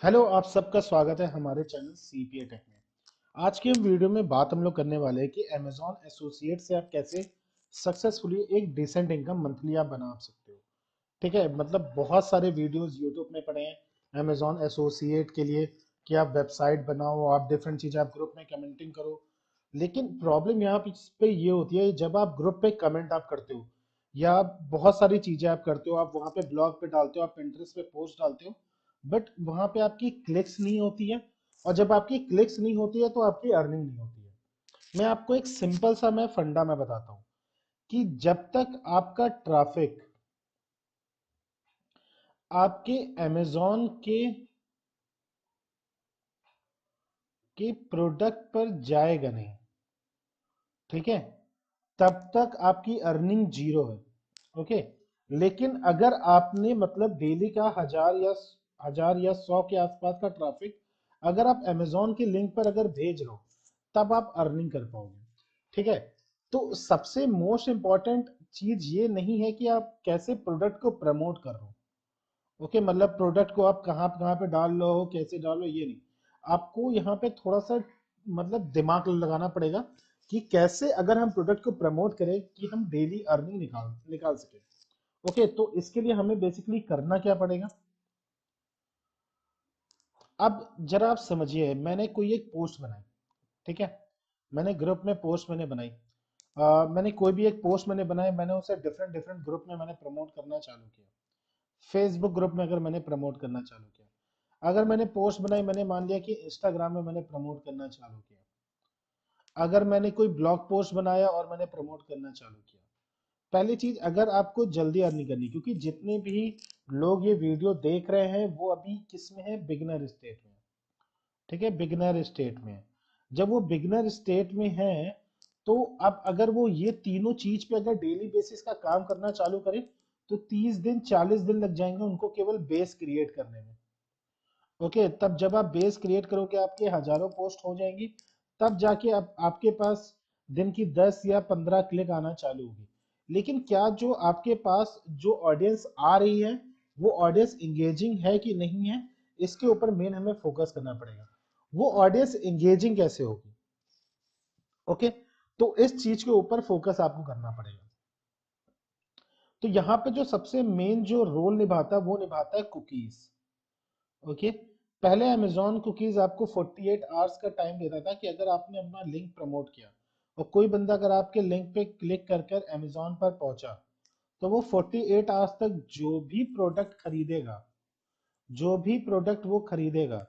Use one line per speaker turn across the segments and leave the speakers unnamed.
Hello, आप सबका स्वागत है हमारे चैनल सीपीए टेक में। आज के वीडियो में बात हम लोग करने वाले हैं कि अमेजॉन एसोसिएट से आप कैसे सक्सेसफुली एक डिसेंट इनकम मंथली आप बना सकते हो। ठीक है, मतलब बहुत सारे वीडियोस यूट्यूब में पड़े हैं अमेजॉन एसोसिएट के लिए कि आप वेबसाइट बनाओ, आप डिफरेंट चीज़ें आप ग्रुप में कमेंटिंग करो। लेकिन प्रॉब्लम यहाँ पे ये होती है, जब आप ग्रुप पे कमेंट आप करते हो या बहुत सारी चीज़ें आप करते हो, आप वहाँ पे ब्लॉग पे डालते हो, आप पिंटरेस्ट पे पोस्ट डालते हो, बट वहाँ पे आपकी क्लिक्स नहीं होती है। और जब आपकी क्लिक्स नहीं होती है तो आपकी अर्निंग नहीं होती है। मैं आपको एक सिंपल सा मैं फंडा मैं बताता हूँ कि जब तक आपका ट्रैफिक आपके अमेजोन के प्रोडक्ट पर जाएगा नहीं, ठीक है, तब तक आपकी अर्निंग जीरो है। ओके, लेकिन अगर आपने मतलब डेली का 1000 या 100 के आसपास का ट्रैफिक अगर आप अमेजोन के लिंक पर अगर भेज रहे हो, तब आप अर्निंग कर पाओगे। ठीक है, तो सबसे मोस्ट इंपॉर्टेंट चीज ये नहीं है कि आप कैसे प्रोडक्ट को प्रमोट कर रहे हो। ओके, मतलब प्रोडक्ट को आप कहाँ कहाँ पे डाल लो, कैसे डालो, ये नहीं। आपको यहाँ पे थोड़ा सा मतलब दिमाग लगाना पड़ेगा कि कैसे अगर हम प्रोडक्ट को प्रमोट करें कि हम डेली अर्निंग निकाल निकाल सके। ओके, तो इसके लिए हमें बेसिकली करना क्या पड़ेगा। अब जरा आप समझिए, मैंने कोई एक पोस्ट बनाई, ठीक है, मैंने ग्रुप में पोस्ट मैंने बनाई। मैंने कोई भी एक पोस्ट मैंने बनाई, मैंने उसे डिफरेंट डिफरेंट ग्रुप में मैंने प्रमोट करना चालू किया। फेसबुक ग्रुप में अगर मैंने प्रमोट करना चालू किया, अगर मैंने पोस्ट बनाई, मैंने मान लिया कि इंस्टाग्राम में मैंने प्रमोट करना चालू किया, अगर मैंने कोई ब्लॉग पोस्ट बनाया और मैंने प्रमोट करना चालू किया। पहली चीज, अगर आपको जल्दी अर्निंग करनी, क्योंकि जितने भी लोग ये वीडियो देख रहे हैं वो अभी किस में है, बिगिनर स्टेट में। ठीक है, बिगिनर स्टेट में। जब वो बिगिनर स्टेट में है, तो अब अगर वो ये तीनों चीज पे अगर डेली बेसिस का काम करना चालू करें, तो 30 दिन 40 दिन लग जाएंगे उनको केवल बेस क्रिएट करने में। ओके, तब जब आप बेस क्रिएट करोगे, आपके हजारों पोस्ट हो जाएंगी, तब जाके आपके पास दिन की 10 या 15 क्लिक आना चालू होगी। लेकिन क्या जो आपके पास जो ऑडियंस आ रही है, वो ऑडियंस इंगेजिंग है कि नहीं है, इसके ऊपर मेन हमें फोकस करना पड़ेगा। वो ऑडियंस इंगेजिंग कैसे होगी। ओके, तो इस चीज के ऊपर फोकस आपको करना पड़ेगा। तो यहाँ पे जो सबसे मेन जो रोल निभाता है वो निभाता है कुकीज। ओके, पहले अमेजोन कुकीज आपको 48 आवर्स का टाइम देता था कि अगर आपने अपना लिंक प्रमोट किया और कोई बंदा अगर आपके लिंक पे क्लिक कर कर अमेजोन पर पहुंचा, तो वो 48 आवर्स तक जो भी प्रोडक्ट खरीदेगा, जो भी प्रोडक्ट वो खरीदेगा,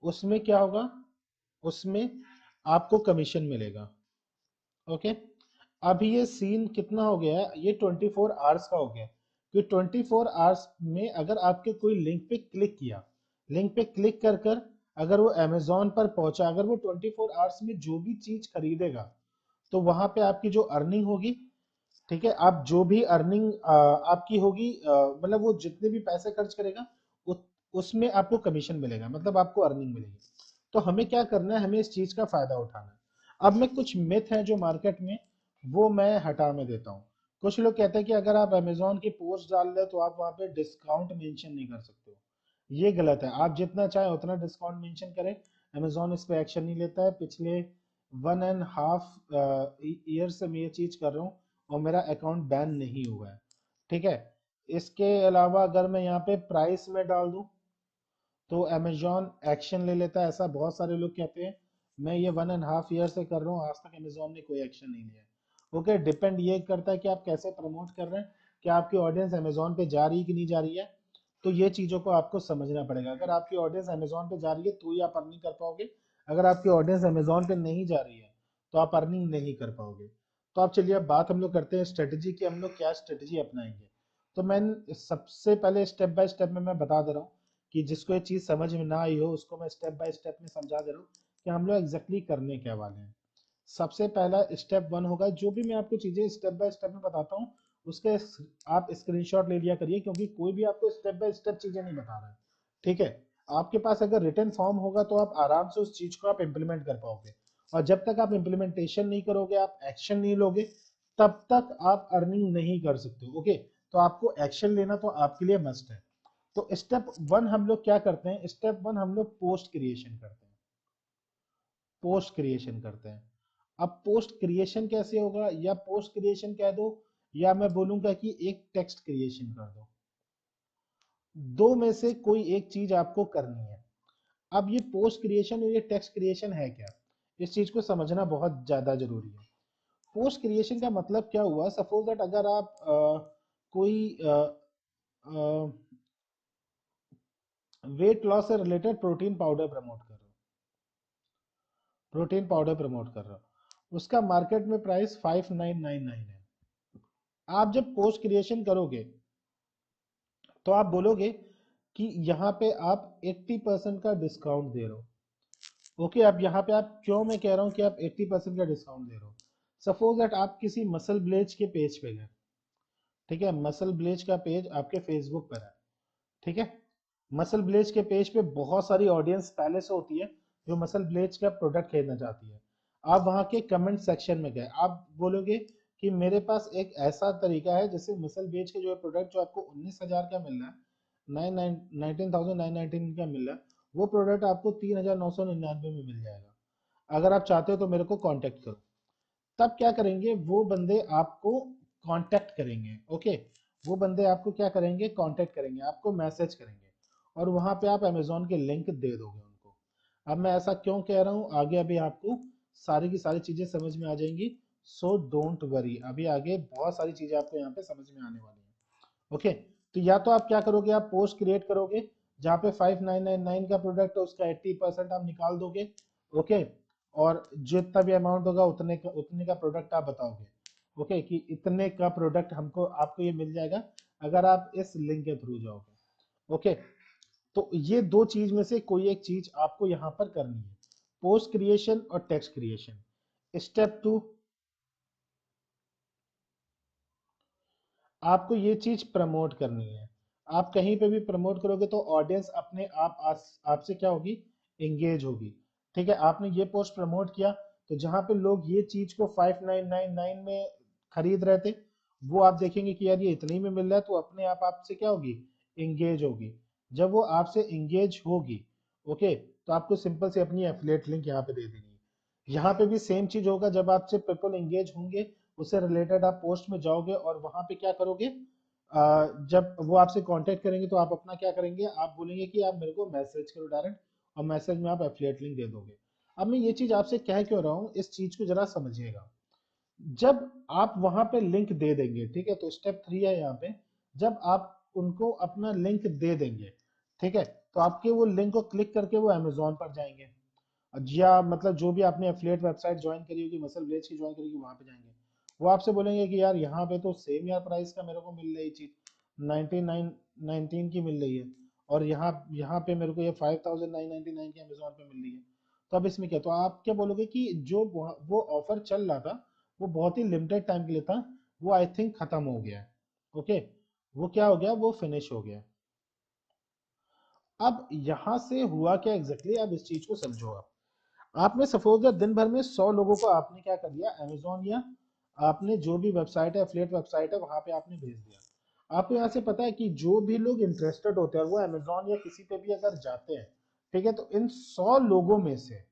उसमें क्या होगा, उसमें आपको कमीशन मिलेगा। ओके, अभी ये सीन कितना हो गया है, ये 24 आवर्स का हो गया कि 24 आवर्स में अगर आपके कोई लिंक पे क्लिक किया, लिंक पे क्लिक कर कर अगर वो अमेजोन पर पहुंचा, अगर वो 24 आवर्स में जो भी चीज खरीदेगा, तो वहां पे आपकी जो अर्निंग होगी, ठीक है, आप जो भी अर्निंग आपकी होगी, मतलब वो जितने भी पैसे खर्च करेगा उ, उसमें आपको कमीशन मिलेगा, मतलब आपको अर्निंग मिलेगी। तो हमें क्या करना है, हमें इस चीज का फायदा उठाना है। अब मैं कुछ मिथ है जो मार्केट में, वो मैं हटा में देता हूँ। कुछ लोग कहते हैं कि अगर आप अमेजोन की पोस्ट डाल रहे हो तो आप वहां पे डिस्काउंट मेंशन नहीं कर सकते हो। ये गलत है, आप जितना चाहे उतना डिस्काउंट मेंशन करें, अमेजोन इस पे एक्शन नहीं लेता है। पिछले 1.5 ईयर से मैं ये चीज कर रहा हूँ और मेरा अकाउंट बैन नहीं हुआ है। ठीक है, इसके अलावा अगर मैं यहाँ पे प्राइस में डाल दूं, तो अमेजोन एक्शन ले लेता है, ऐसा बहुत सारे लोग कहते हैं। मैं ये 1.5 ईयर से कर रहा हूँ, आज तक अमेजोन ने कोई एक्शन नहीं लिया। ओके, डिपेंड ये करता है कि आप कैसे प्रमोट कर रहे हैं, कि आपकी ऑडियंस अमेजोन पे जा रही है कि नहीं जा रही है। तो ये चीजों को आपको समझना पड़ेगा। अगर आपकी ऑडियंस अमेजोन पे जा रही है तो ही आप अर्निंग कर पाओगे, अगर आपकी ऑडियंस अमेजोन पे नहीं जा रही है तो आप अर्निंग नहीं कर पाओगे। तो आप चलिए, अब बात हम लोग करते हैं स्ट्रेटजी की, हम लोग क्या स्ट्रेटजी अपनाएंगे। तो मैं सबसे पहले स्टेप बाय स्टेप में मैं बता दे रहा हूँ कि जिसको ये चीज समझ में ना आई हो उसको मैं स्टेप बाय स्टेप में समझा दे रहा हूँ कि हम लोग एग्जैक्टली करने क्या वाले हैं। सबसे पहला स्टेप 1 होगा, जो भी मैं आपको चीजें स्टेप बाय स्टेप में बताता हूँ उसके आप स्क्रीनशॉट ले लिया करिए, क्योंकि कोई भी आपको स्टेप बाय स्टेप चीजें नहीं बता रहा है। ठीक है, आपके पास अगर रिटन फॉर्म होगा तो आप आराम से उस चीज को आप इंप्लीमेंट कर पाओगे। और जब तक आप इंप्लीमेंटेशन नहीं करोगे, आप एक्शन नहीं लोगे, तब तक आप अर्निंग नहीं कर सकते। ओके, तो आपको एक्शन लेना तो आपके लिए मस्ट है। तो स्टेप वन हम लोग क्या करते हैं, स्टेप वन हम लोग पोस्ट क्रिएशन करते हैं, पोस्ट क्रिएशन करते हैं। अब पोस्ट क्रिएशन कैसे होगा, या पोस्ट क्रिएशन कह दो, या मैं बोलूंगा कि एक टेक्स्ट क्रिएशन कर दो, दो में से कोई एक चीज आपको करनी है। अब ये पोस्ट क्रिएशन और ये टेक्स्ट क्रिएशन है क्या, इस चीज को समझना बहुत ज्यादा जरूरी है। पोस्ट क्रिएशन का मतलब क्या हुआ, सपोज दैट अगर आप कोई वेट लॉस से रिलेटेड प्रोटीन पाउडर प्रमोट कर रहे हो, प्रोटीन पाउडर प्रमोट कर रहे हो, उसका मार्केट में प्राइस 5999 है। आप जब पोस्ट क्रिएशन करोगे तो आप बोलोगे कि यहाँ पे आप 80% का डिस्काउंट दे रहे हो। ओके, अब यहाँ पे आप क्यों, मैं कह रहा हूँ कि आप 80% का डिस्काउंट दे रहे हो। सपोज दैट आप किसी मसल ब्लेज के पेज पे गए, ठीक है, मसल ब्लेज का पेज आपके फेसबुक पर है, ठीक है, मसल ब्लेज के पेज पे बहुत सारी ऑडियंस पहले से होती है जो मसल ब्लेज का प्रोडक्ट खरीदना चाहती है। आप वहां के कमेंट सेक्शन में गए, आप बोलोगे कि मेरे पास एक ऐसा तरीका है जैसे मसल ब्लेज के जो प्रोडक्ट जो आपको 19,000 का मिल रहा है, 19,999 का मिल रहा है, वो प्रोडक्ट आपको 3,999 में मिल जाएगा। अगर आप चाहते हो तो मेरे को कांटेक्ट करो। तब क्या करेंगे वो बंदे, आपको कांटेक्ट करेंगे। ओके, वो बंदे आपको क्या करेंगे, कांटेक्ट करेंगे, आपको मैसेज करेंगे, और वहां पे आप अमेजोन के लिंक दे दोगे उनको। अब मैं ऐसा क्यों कह रहा हूं, आगे अभी आपको सारी की सारी चीजें समझ में आ जाएंगी। सो डोंट वरी, अभी आगे बहुत सारी चीजें आपको यहाँ पे समझ में आने वाली है। ओके, तो या तो आप क्या करोगे, आप पोस्ट क्रिएट करोगे जहाँ पे 5999 का प्रोडक्ट है, उसका 80% आप निकाल दोगे। ओके, और जितना भी अमाउंट होगा उतने का प्रोडक्ट आप बताओगे। ओके, कि इतने का प्रोडक्ट हमको आपको ये मिल जाएगा अगर आप इस लिंक के थ्रू जाओगे। ओके, तो ये दो चीज में से कोई एक चीज आपको यहाँ पर करनी है, पोस्ट क्रिएशन और टेक्स्ट क्रिएशन। स्टेप टू, आपको ये चीज प्रमोट करनी है। आप कहीं पे भी प्रमोट करोगे तो ऑडियंस अपने आप आपसे क्या होगी, एंगेज होगी। ठीक है, आपने ये पोस्ट प्रमोट किया तो जहां पे लोग ये चीज को 5999 में खरीद रहे थे, वो आप देखेंगे कि यार ये इतने ही में मिल रहा है, तो अपने आप आपसे क्या होगी, एंगेज होगी। जब वो आपसे एंगेज होगी, ओके, तो आपको सिंपल से अपनी एफिलिएट लिंक यहाँ पे दे देनी है। यहाँ पे भी सेम चीज होगा, जब आपसे पीपल एंगेज होंगे उससे रिलेटेड आप पोस्ट में जाओगे और वहां पे क्या करोगे, जब वो आपसे कांटेक्ट करेंगे तो आप अपना क्या करेंगे, आप बोलेंगे कि आप मेरे को मैसेज करो डायरेक्ट, और मैसेज में आप एफिलिएट लिंक दे दोगे। अब मैं ये चीज आपसे कह क्यों रहा हूँ, इस चीज को जरा समझिएगा। जब आप वहां पे लिंक दे देंगे, ठीक है, तो स्टेप 3 है यहाँ पे, जब आप उनको अपना लिंक दे देंगे, ठीक है, तो आपके वो लिंक को क्लिक करके वो अमेजोन पर जाएंगे, या मतलब जो भी आपने एफिलिएट वेबसाइट ज्वाइन करी होगी, मसल ब्लेज की ज्वाइन करी होगी, वहां पे जाएंगे। वो आपसे बोलेंगे कि यार यहाँ पे तो सेम यार प्राइस का मेरे को मिल रही चीज, 19 की मिल रही है, और यहाँ यहाँ पे मेरे को ये 5,999 की अमेजोन पे मिल रही है। तो अब इसमें क्या, तो आप क्या बोलोगे कि जो वो ऑफर चल रहा था वो बहुत ही लिमिटेड टाइम के लिए था, वो आई थिंक खत्म हो गया है। ओके, वो क्या हो गया, वो फिनिश हो गया। अब यहां से हुआ क्या एग्जैक्टली, अब इस चीज को समझो। आप आपने सपोज दिन भर में 100 लोगों को आपने क्या कर दिया, अमेजोन या आपने जो भी वेबसाइट है, एफिलिएट वेबसाइट है, वहां पे आपने भेज दिया। आपको यहाँ से पता है कि जो भी लोग इंटरेस्टेड होते हैं वो अमेजोन या किसी पे भी अगर जाते हैं, ठीक है, तो इन 100 लोगों में से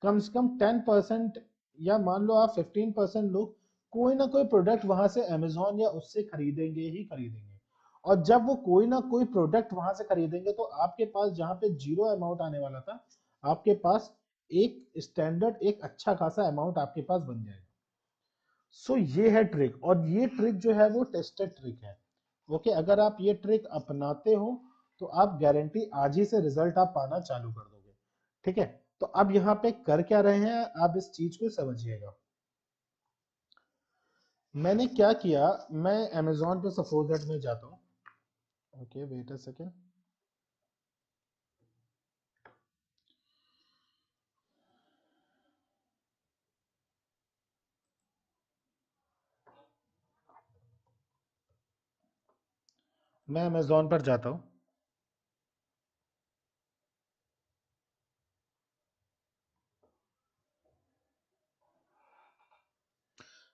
कम 10% या मान लो आप 15% लोग कोई ना कोई प्रोडक्ट वहां से अमेजोन या उससे खरीदेंगे ही खरीदेंगे। और जब वो कोई ना कोई प्रोडक्ट वहां से खरीदेंगे तो आपके पास जहां पे जीरो अमाउंट आने वाला था, आपके पास एक स्टैंडर्ड, एक अच्छा खासा अमाउंट आपके पास बन जाएगा। सो ये है ट्रिक, और ये ट्रिक जो है वो टेस्टेड ट्रिक है। ओके, अगर आप ये ट्रिक अपनाते हो तो आप गारंटी आज ही से रिजल्ट आप पाना चालू कर दोगे। ठीक है, तो अब यहाँ पे कर क्या रहे हैं, आप इस चीज को समझिएगा। मैंने क्या किया, मैं अमेजोन पे सपोज दैट में जाता हूँ। Okay, wait a second. मैं अमेजोन पर जाता हूँ।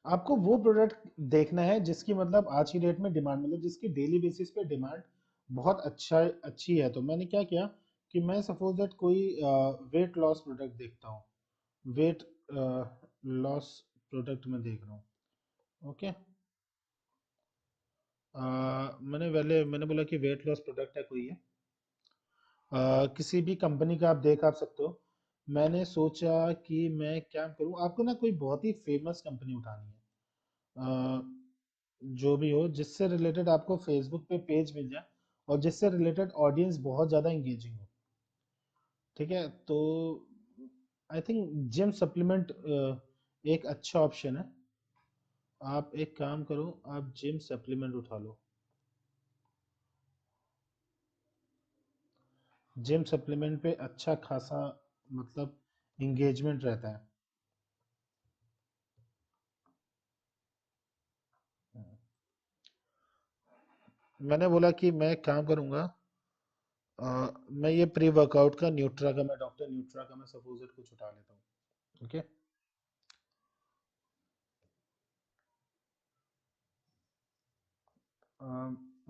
आपको वो प्रोडक्ट देखना है जिसकी मतलब आज की डेट में डिमांड, मतलब जिसकी डेली बेसिस पे डिमांड बहुत अच्छा अच्छी है। तो मैंने क्या किया कि मैं सपोज दैट कोई वेट लॉस प्रोडक्ट देखता हूँ, वेट लॉस प्रोडक्ट में देख रहा हूँ। ओके, मैंने बोला कि वेट लॉस प्रोडक्ट है कोई है, किसी भी कंपनी का आप देख आप सकते हो। मैंने सोचा कि मैं क्या करूँ, आपको ना कोई बहुत ही फेमस कंपनी उठानी है, जो भी हो जिससे रिलेटेड आपको फेसबुक पे पेज मिल जाए और जिससे रिलेटेड ऑडियंस बहुत ज़्यादा इंगेजिंग हो। ठीक है, तो आई थिंक जिम सप्लीमेंट एक अच्छा ऑप्शन है। आप एक काम करो, आप जिम सप्लीमेंट उठा लो। जिम सप्लीमेंट पे अच्छा खासा मतलब इंगेजमेंट रहता है। मैंने बोला कि मैं एक काम करूंगा, मैं ये प्री वर्कआउट का न्यूट्रा का, मैं डॉक्टर न्यूट्रा का मैं सपोज कुछ उठा लेता हूँ। ओके,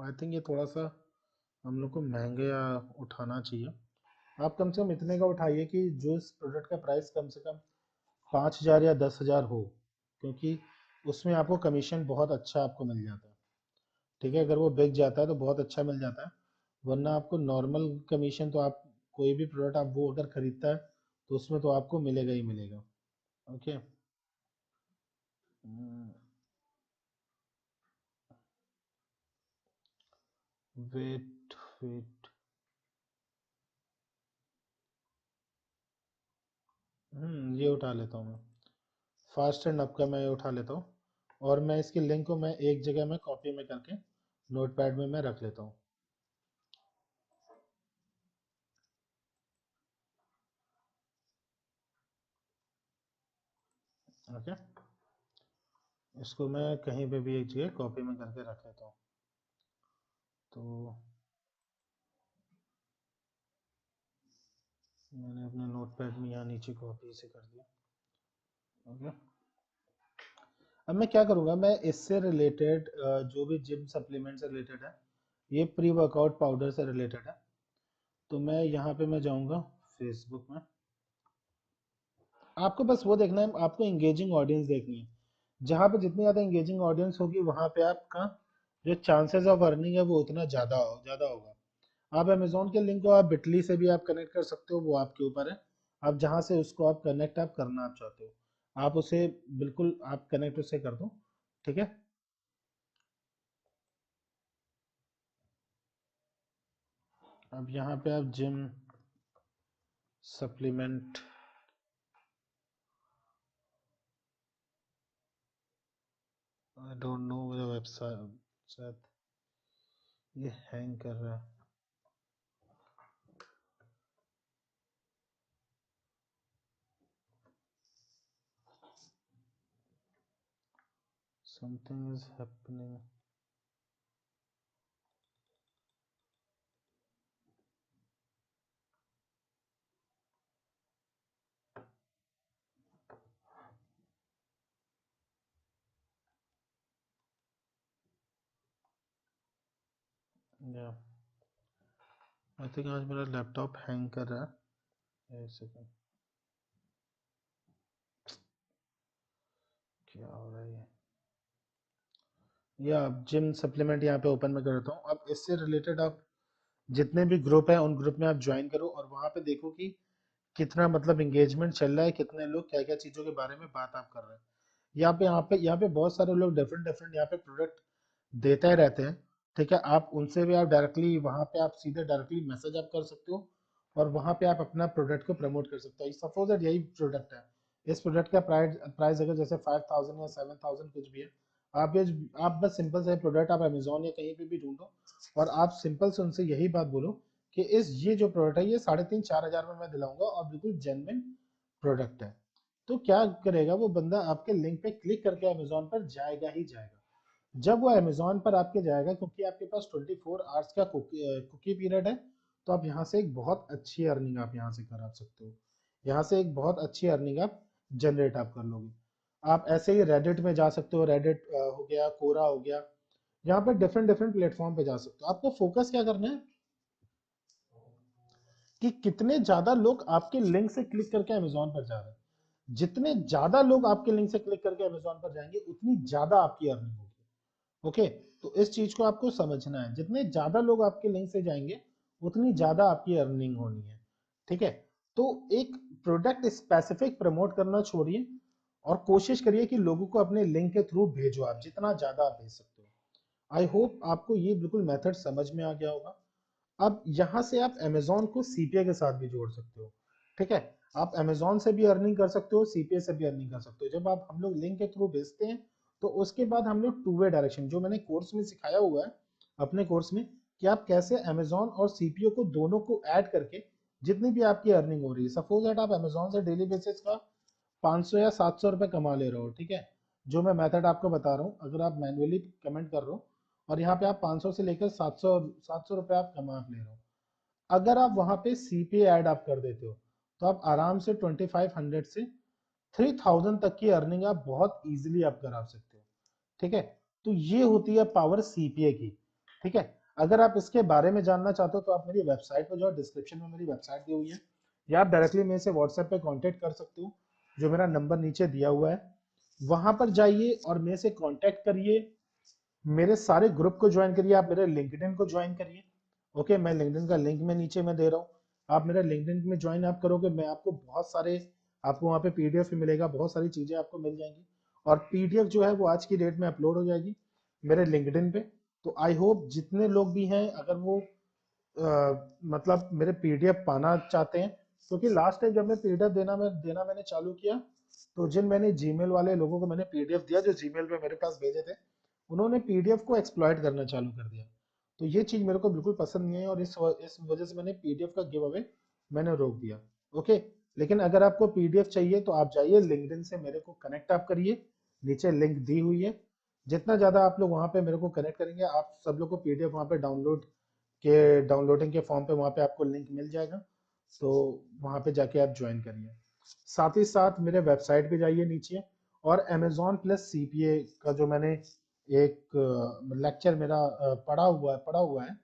आई थिंक ये थोड़ा सा हम लोग को महंगे उठाना चाहिए। आप कम से कम इतने का उठाइए कि जो इस प्रोडक्ट का प्राइस कम से कम 5,000 या 10,000 हो, क्योंकि उसमें आपको कमीशन बहुत अच्छा आपको मिल जाता है। ठीक है, अगर वो बिक जाता है तो बहुत अच्छा मिल जाता है, वरना आपको नॉर्मल कमीशन तो आप कोई भी प्रोडक्ट आप वो अगर खरीदता है तो उसमें तो आपको मिलेगा ही मिलेगा। ओके, वेट वेट, ये उठा लेता हूँ मैं, फास्ट एंड अप का मैं ये उठा लेता हूँ। और मैं इसकी लिंक को मैं एक जगह में कॉपी में करके नोटपैड में मैं रख लेता हूँ। ओके, इसको मैं कहीं पे भी एक जगह कॉपी में करके रख लेता हूँ। तो मैंने अपने नोटपैड में यहाँ नीचे कॉपी से कर दिया। ओके, अब मैं क्या करूँगा, मैं इससे रिलेटेड जो भी जिम सप्लीमेंट से रिलेटेड है, ये प्री वर्कआउट पाउडर से रिलेटेड है, तो मैं यहाँ पे मैं जाऊँगा फेसबुक में। आपको बस वो देखना है, आपको एंगेजिंग ऑडियंस देखनी है। जहाँ पे जितनी ज़्यादा एंगेजिंग ऑडियंस होगी वहाँ पे आपका जो चांसेस ऑफ अर्निंग है वो उतना ज़्यादा होगा। आप अमेजोन के लिंक को आप बिटली से भी आप कनेक्ट कर सकते हो, वो आपके ऊपर है। आप जहाँ से उसको आप कनेक्ट आप करना आप चाहते हो, आप उसे बिल्कुल आप कनेक्ट उससे कर दो। ठीक है, अब यहाँ पे आप gym supplement, I don't know website, शायद ये हैंग कर रहा है। Something is happening. या आई थिंक आज मेरा लैपटॉप हैंग कर रहा है। एक सेकंड, क्या हो रहा है ये, या जिम सप्लीमेंट यहाँ पे ओपन में करता हूँ। अब इससे रिलेटेड आप जितने भी ग्रुप हैं उन ग्रुप में आप ज्वाइन करो और वहाँ पे देखो कि कितना मतलब एंगेजमेंट चल रहा है, कितने लोग क्या क्या चीज़ों के बारे में बात आप कर रहे हैं। यहाँ पे बहुत सारे लोग डिफरेंट डिफरेंट यहाँ पे प्रोडक्ट देते ही रहते हैं। ठीक है, आप उनसे भी आप डायरेक्टली वहाँ पे आप सीधे डायरेक्टली मैसेज आप कर सकते हो और वहाँ पे आप अपना प्रोडक्ट को प्रमोट कर सकते हो। सपोज दैट यही प्रोडक्ट है, इस प्रोडक्ट का प्राइस प्राइस अगर जैसे 5,000 या 7,000 कुछ भी है, आप ये आप बस सिंपल से प्रोडक्ट आप अमेजोन या कहीं पे भी ढूंढो और आप सिंपल से उनसे यही बात बोलो कि इस ये जो प्रोडक्ट है ये 3,500-4,000 में मैं दिलाऊंगा और बिल्कुल जेन्युइन प्रोडक्ट है। तो क्या करेगा वो बंदा, आपके लिंक पे क्लिक करके अमेजोन पर जाएगा ही जाएगा। जब वो अमेजोन पर आपके जाएगा, क्योंकि आपके पास 24 आवर्स का कुकी पीरियड है, तो आप यहाँ से एक बहुत अच्छी अर्निंग आप यहाँ से करा सकते हो। यहाँ से एक बहुत अच्छी अर्निंग आप जनरेट आप कर लोगे। आप ऐसे ही रेडिट में जा सकते हो, रेडिट हो गया, कोरा हो गया, यहाँ पे डिफरेंट डिफरेंट प्लेटफॉर्म पे जा सकते हो। आपको फोकस क्या करना है कि कितने ज्यादा लोग आपके लिंक से क्लिक करके अमेजोन पर जा रहे हैं। जितने ज्यादा लोग आपके लिंक से क्लिक करके अमेजोन पर जाएंगे उतनी ज्यादा आपकी अर्निंग होगी। ओके, तो इस चीज को आपको समझना है, जितने ज्यादा लोग आपके लिंक से जाएंगे उतनी ज्यादा आपकी अर्निंग होनी है। ठीक है, तो एक प्रोडक्ट स्पेसिफिक प्रमोट करना छोड़िए और कोशिश करिए कि लोगों को अपने लिंक के थ्रू भेजो, आप जितना ज्यादा आप भेज सकते हो। आई होप आपको ये बिल्कुल मेथड समझ में आ गया होगा। अब यहां से आप Amazon को सीपीए के साथ भी जोड़ सकते हो। ठीक है, आप Amazon से भी अर्निंग कर सकते हो, सीपीए से भी अर्निंग कर सकते हो। जब आप हम लोग लिंक के थ्रू भेजते हैं तो उसके बाद हम लोग टू वे डायरेक्शन, जो मैंने कोर्स में सिखाया हुआ है अपने कोर्स में, कि आप कैसे Amazon और सीपीओ को दोनों को ऐड करके जितनी भी आपकी अर्निंग हो रही है, सपोज दैट आप Amazon से डेली बेसिस का 500 या 700 रुपए कमा ले रहे हो। ठीक है, जो मैं मेथड आपको बता रहा हूँ, अगर आप मैन्युअली कमेंट कर रहे हो और यहाँ पे आप 500 से लेकर 700 रुपए आप कमा ले रहे हो, अगर आप वहां पे सीपीए ऐड आप कर देते हो तो आप आराम से 2500 से 3000 तक की अर्निंग आप बहुत इजीली आप करा सकते हो। ठीक है, तो ये होती है पावर सीपीए की। ठीक है, अगर आप इसके बारे में जानना चाहते हो तो आप मेरी वेबसाइट पर जाओ, डिस्क्रिप्शन में मेरी वेबसाइट दी हुई है, या आप डायरेक्टली मेरे से व्हाट्सएप पे कांटेक्ट कर सकते हो, जो मेरा नंबर नीचे दिया हुआ है। वहां पर जाइए और मेरे से कांटेक्ट करिए, मेरे सारे ग्रुप को ज्वाइन करिए, आप मेरे लिंक्डइन को ज्वाइन करिए। ओके, मैं लिंक्डइन का लिंक में नीचे में दे रहा हूँ, आप मेरे लिंक्डइन में ज्वाइन आप करोगे, मैं आपको बहुत सारे, आपको वहाँ पे पीडीएफ मिलेगा, बहुत सारी चीजें आपको मिल जाएंगी, और पीडीएफ जो है वो आज की डेट में अपलोड हो जाएगी मेरे लिंक्डइन पे। तो आई होप जितने लोग भी हैं, अगर वो मतलब मेरे पीडीएफ पाना चाहते हैं, क्योंकि लास्ट टाइम जब मैं पीडीएफ देना मैंने चालू किया, तो जिन मैंने जीमेल वाले लोगों को मैंने पीडीएफ दिया, जो जीमेल पे मेरे पास भेजे थे, उन्होंने पीडीएफ को एक्सप्लॉइट करना चालू कर दिया। तो ये चीज मेरे को बिल्कुल पसंद नहीं है, और इस वजह से मैंने पीडीएफ का गिव अवे मैंने रोक दिया। ओके, लेकिन अगर आपको पीडीएफ चाहिए तो आप जाइए लिंक्डइन से मेरे को कनेक्ट आप करिए, नीचे लिंक दी हुई है। जितना ज्यादा आप लोग वहां पे मेरे को कनेक्ट करेंगे, आप सब लोग को पीडीएफ वहां पे डाउनलोडिंग के फॉर्म पे वहां पे आपको लिंक मिल जाएगा। तो वहां पे जाके आप ज्वाइन करिए। साथ ही साथ मेरे वेबसाइट पे जाइए नीचे, और Amazon प्लस सीपीए का जो मैंने एक लेक्चर मेरा पड़ा हुआ है,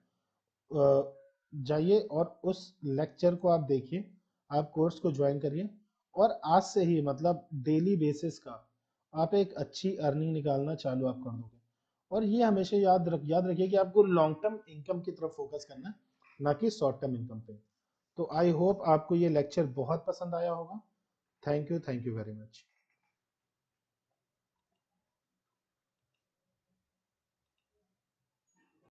जाइए और उस लेक्चर को आप देखिए, आप कोर्स को ज्वाइन करिए, और आज से ही मतलब डेली बेसिस का आप एक अच्छी अर्निंग निकालना चालू आप कर दोगे। और ये हमेशा याद रखिए कि आपको लॉन्ग टर्म इनकम की तरफ फोकस करना है, ना कि शॉर्ट टर्म इनकम पे। तो आई होप आपको ये लेक्चर बहुत पसंद आया होगा। Thank you very much.